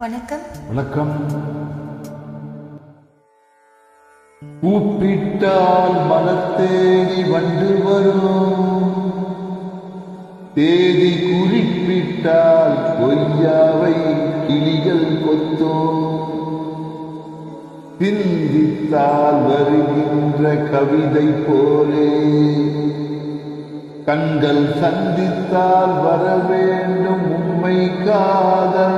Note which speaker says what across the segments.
Speaker 1: வணக்கம்.
Speaker 2: வணக்கம். கூப்பிட்டால் மலத்தேடி வந்து வரும், தேதி குறிப்பிட்டால் பொய்யாவை கிளிகள் கொத்தும், சிந்தித்தால் வருகின்ற கவிதை போலே கண்கள் சந்தித்தால் வர வேண்டும் உண்மை காதல்.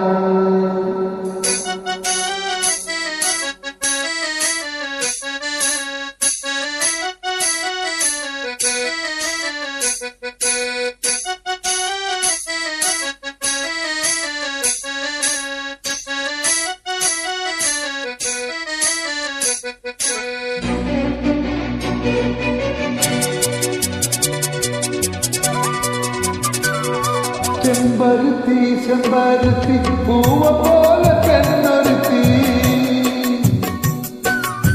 Speaker 2: செம்பருத்தி செம்பருத்தி பூவ போல பெண்ணொருத்தி,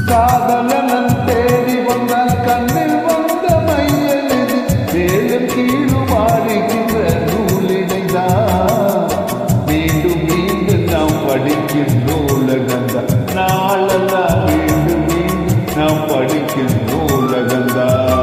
Speaker 2: காதலன் தேடி வந்தால் கண்ணில் வந்த மையெழுதி, மேலும் கீழும் ஆடுகின்ற நூலினைதான் மீண்டும் மீண்டும் நாம் படிக்கின்ற உலகந்தான். நாளெல்லாம் மீண்டும் மீண்டும் நாம் படிக்கின்ற உலகந்தான்.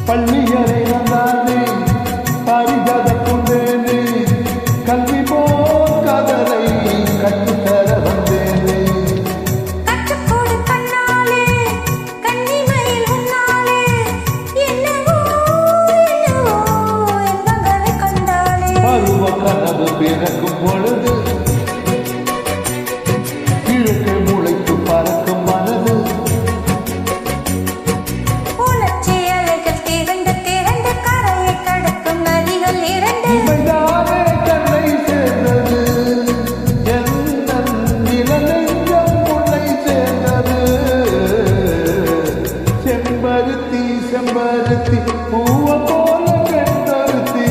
Speaker 2: பள்ளியறை வந்தானே பாரிஜாத கொண்டேனே, கல்வி போல் கதலை கற்றுத்தர வந்தேனே. பருவ கனவு பிறக்கும் பொழுது கிழக்கு முளைத்து பறக்கும் மனது, செம்பருத்தி பூவ போல பெண்ணொருத்தி.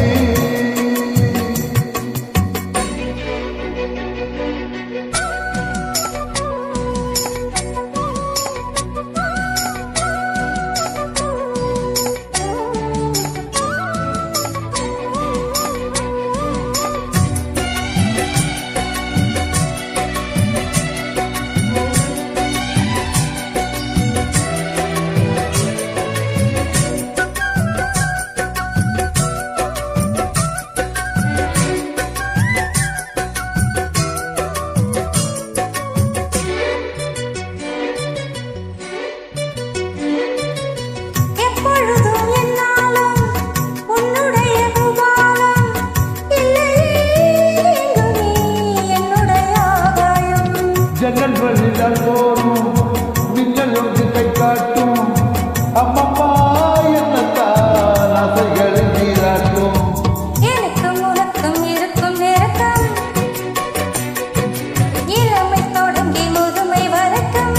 Speaker 2: ஜன்னல் வழியால் போரும் மின்னல் ஒன்று கை காட்டும், அம்மம்மா என்னத்தான் ஆசைகளை நீராட்டும்.
Speaker 1: எனக்கும் உனக்கும் இருக்கும் நெருக்கம், இளமை தொடங்கி முதுமை வரைக்கும்,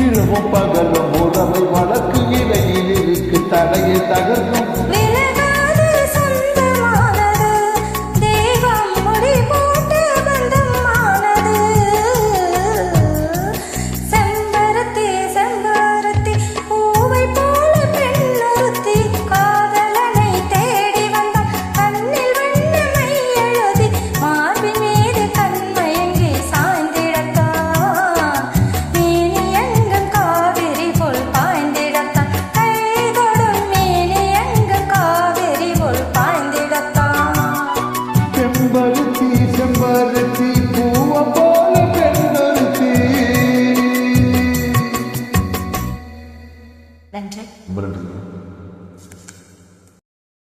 Speaker 2: இரவும் பகலும் உறவை வளர்க்கு இலையில் இருக்கு தடையை தகர்க்கும்.
Speaker 1: நன்றி.
Speaker 2: ரொம்ப நன்றி.